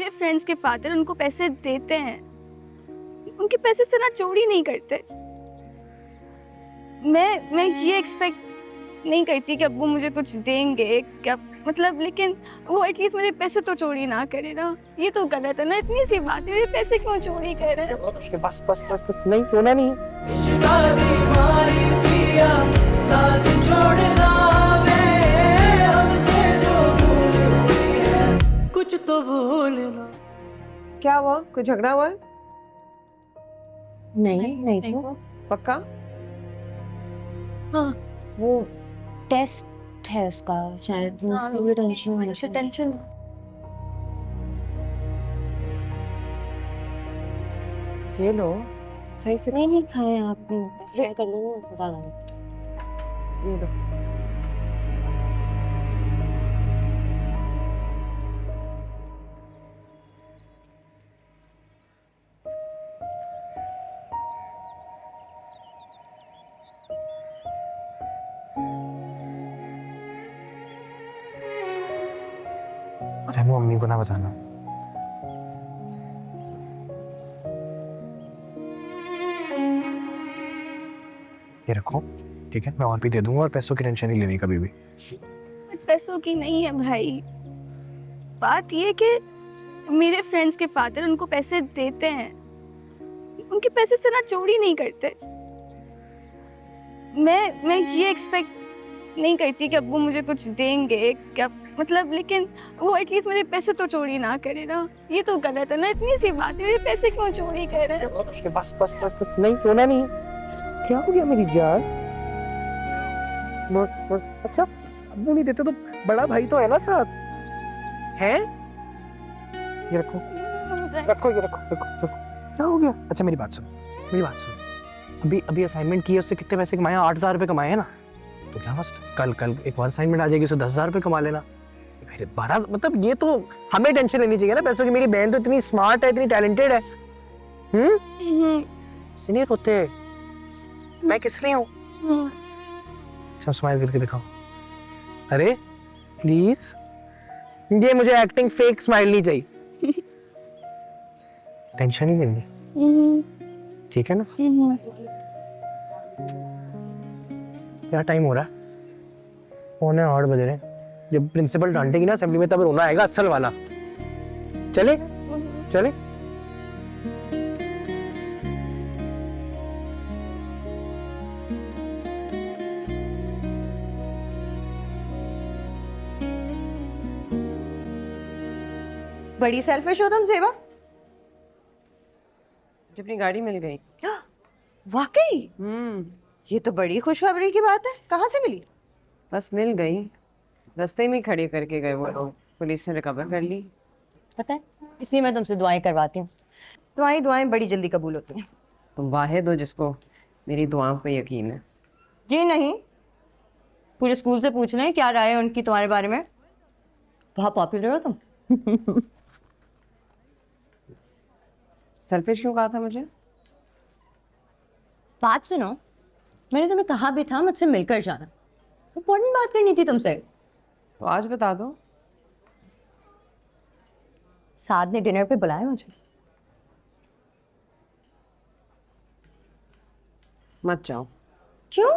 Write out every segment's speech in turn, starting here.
मेरे फ्रेंड्स के फादर उनको पैसे देते हैं, उनके पैसे से ना चोरी नहीं करते। मैं ये एक्सपेक्ट नहीं करती कि अब वो मुझे कुछ देंगे क्या, मतलब, लेकिन वो एटलीस्ट मेरे पैसे तो चोरी ना करे ना। ये तो गलत है ना, इतनी सी बात है, मेरे पैसे क्यों चोरी कर रहे हैं? बस बस बस बस, नहीं सोना नहीं। कुछ तो भूलना। क्या हुआ? कोई झगड़ा हुआ है? नहीं तो पक्का? हाँ, वो टेस्ट है उसका शायद, मुझे टेंशन ये लो, सही से नहीं खाए आप, शेयर कर लो, बता दो। ये लो। अरे वो मम्मी को ना बताना। ये रखो, ठीक है, मैं और भी दे दूंगा और पैसों की टेंशन नहीं लेनी कभी भी। पैसों की नहीं है भाई, बात ये कि मेरे फ्रेंड्स के फादर उनको पैसे देते हैं, उनके पैसे से ना चोरी नहीं करते। मैं ये एक्सपेक्ट नहीं करती कि अब वो मुझे कुछ देंगे क्या, मतलब, लेकिन वो एटलीस्ट मेरे पैसे तो चोरी ना करे ना। ये तो गलत है ना, इतनी सी बात है, मेरे पैसे क्यों चोरी कर रहे हैं? बस बस बस बस, नहीं सोना नहीं। क्या हो गया मेरी जान? अच्छा, अब नहीं देते तो बड़ा भाई तो है ना साथ, हैं? ये रखो रखो, ये रखो रखो रखो। क्या हो गया? अच्छा मेरी बात सुन, अभी असाइनमेंट की है, उससे कितने पैसे कमाए? 8,000 रुपये कमाए हैं ना, तो क्या मसला, कल एक और असाइनमेंट आ जाएगी, उससे 10,000 रुपये कमा लेना, फिर 12। मतलब ये तो हमें टेंशन लेनी चाहिए ना पैसों की। मेरी बहन तो इतनी स्मार्ट है, इतनी टैलेंटेड है। ऐसे नहीं होते, मैं किस लिए हूँ? अच्छा स्माइल करके दिखाओ। अरे प्लीज, ये मुझे एक्टिंग फेक स्माइल नहीं चाहिए। टेंशन ही लेनी, ठीक है ना? क्या टाइम हो रहा है? 7:45 बज रहे हैं। जब प्रिंसिपल डांटेगी ना असेंबली में, तब रोना आएगा असल वाला। चले चले। बड़ी सेल्फिश हो तुम ज़ेबा। जब अपनी गाड़ी मिल गई। वाकई ये तो बड़ी खुशखबरी की बात है। कहाँ से मिली? बस मिल गई, रास्ते में खड़ी करके गए वो लोग, पुलिस ने रिकवर कर ली। पता है, इसलिए मैं तुमसे दुआएं करवाती हूँ। दुआएं बड़ी जल्दी कबूल होती हैं। तुम वाहिद हो जिसको मेरी दुआओं पे यकीन है। जी नहीं, पूरे स्कूल से पूछना है क्या राय है उनकी तुम्हारे बारे में। बहुत पॉपुलर हो तुम। सेल्फिश क्यों कहा था मुझे? बात सुनो, मैंने तुम्हें कहा भी था मुझसे मिलकर जाना। इम्पोर्टेंट बात करनी थी तुमसे। तो आज बता दो। साद ने डिनर पे बुलाया मुझे। मत जाओ। क्यों?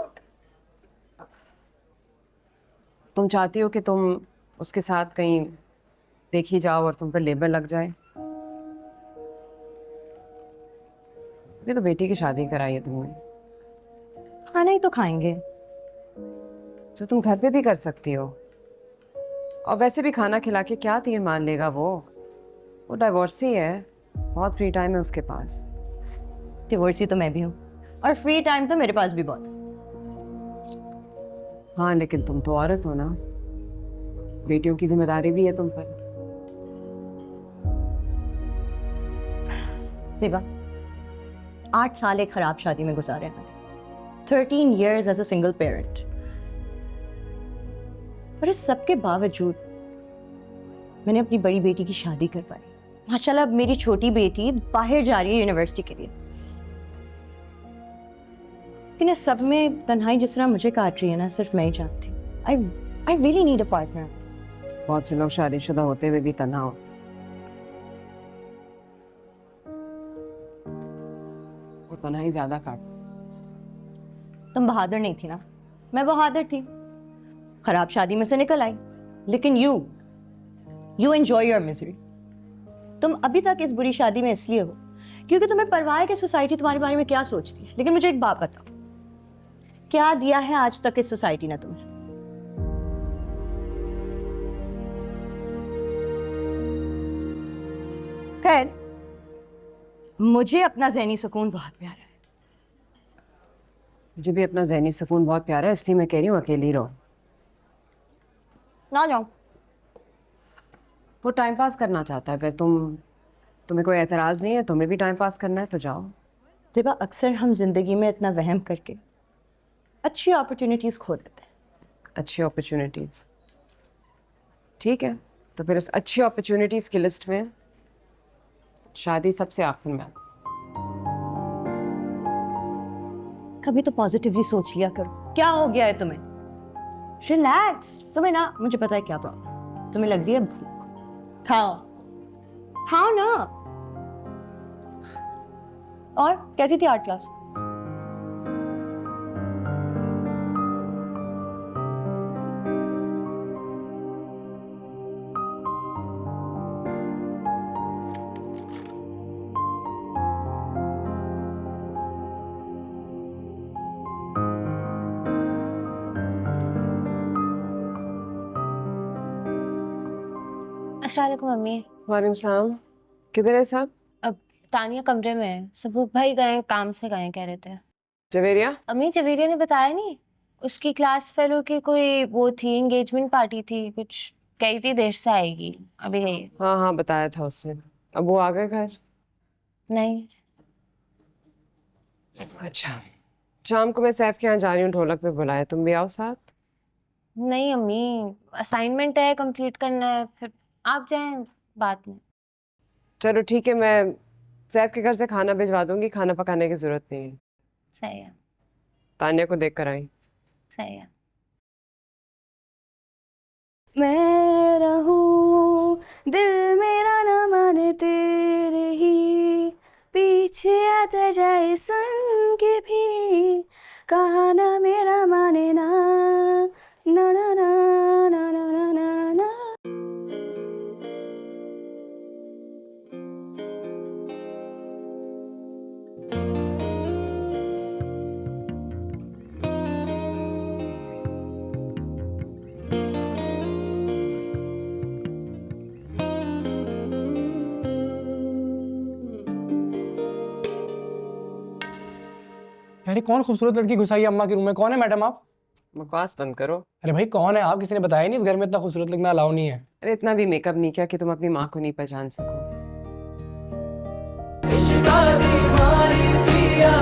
तुम चाहती हो कि तुम उसके साथ कहीं देखी जाओ और तुम पर लेबल लग जाए। ये तो बेटी की शादी कराई है तुमने, खाना ही तो खाएंगे जो तुम घर पे भी कर सकती हो। और वैसे भी खाना खिला के क्या तीर मान लेगा वो डाइवोर्सी है, बहुत फ्री टाइम है उसके पास। डिवोर्सी तो मैं भी हूँ, और फ्री टाइम तो मेरे पास भी बहुत है। हाँ, लेकिन तुम तो औरत हो ना, बेटियों की जिम्मेदारी भी है तुम पर। सिवा, 8 साल एक खराब शादी में गुजारे हैं। 13 years as a single parent. पर इस सब के बावजूद मैंने अपनी बड़ी बेटी की शादी करवाई। माशाल्लाह अब मेरी छोटी बेटी बाहर जा रही है यूनिवर्सिटी के लिए। लेकिन इस सब में तन्हाई जिस तरह मुझे काट रही है ना, सिर्फ मैं ही जानती हूँ। I really need a partner। बहुत से लोग शादीशुदा होते हुए भी तन्हा हो। तन्हाई ज्यादा काट। तुम बहादुर नहीं थी ना, मैं बहादुर थी। खराब शादी में से निकल आई, लेकिन यू एंजॉय योर मिजरी। तुम अभी तक इस बुरी शादी में इसलिए हो क्योंकि तुम्हें परवाह है कि सोसाइटी तुम्हारे बारे में क्या सोचती है। लेकिन मुझे एक बात बताओ, क्या दिया है आज तक इस सोसाइटी ने तुम्हें? खैर, मुझे अपना ज़हनी सुकून बहुत प्यारा है। मुझे भी अपना ज़हनी सुकून बहुत प्यारा है, इसलिए मैं कह रही हूँ अकेली रहो। ना जाओ। वो टाइम पास करना चाहता है, अगर तुम्हें कोई एतराज़ नहीं है, तुम्हें भी टाइम पास करना है तो जाओ। ज़िबा, अक्सर हम जिंदगी में इतना वहम करके अच्छी अपॉर्चुनिटीज़ खो देते हैं। अच्छी अपॉर्चुनिटीज़, ठीक है, तो फिर इस अच्छी अपॉर्चुनिटीज़ की लिस्ट में शादी सबसे आखिर में। कभी तो पॉजिटिवली सोच लिया करो। क्या हो गया है तुम्हें? रिलैक्स। तुम्हें ना, मुझे पता है क्या प्रॉब्लम, तुम्हें लग रही है भूख। खाओ खाओ ना। और कैसी थी आर्ट क्लास? अस्सलाम वालेकुम मम्मी। वालेकुम सलाम। किधर है सब? अब तानिया कमरे में है, सबूक भाई गए, काम से गए कह रहे थे। जवेरिया? अम्मी जवेरिया ने बताया नहीं, उसकी क्लास फेलो की कोई वो थी, एंगेजमेंट पार्टी थी, कुछ कही थी देर से आएगी, अभी गई है। हाँ हाँ बताया था उसने। अब वो आ गए घर? नहीं। अच्छा, शाम को मैं सैफ के यहाँ जा रही हूँ, ढोलक पे बुलाया, तुम भी आओ साथ। नहीं अम्मी, असाइनमेंट है, कंप्लीट करना है, फिर आप जाएं बाद में। चलो ठीक है, मैं सैफ के घर से खाना भिजवा दूंगी, खाना पकाने की जरूरत नहीं है। सही है। तानिया को देख कर आई। सही है। मैं रहूं दिल मेरा न माने तेरे ही पीछे आता जाए सुन के भी, कहा ना मेरा माने ना ना ना ना ना ना ना ना ना। यार कौन खूबसूरत लड़की घुसाई है अम्मा के रूम में? कौन है मैडम आप? बकवास बंद करो। अरे भाई कौन है आप? किसी ने बताया नहीं इस घर में इतना खूबसूरत लगना अलाउ नहीं है। अरे इतना भी मेकअप नहीं किया कि तुम अपनी माँ को नहीं पहचान सको। इश्क दी मारी पिया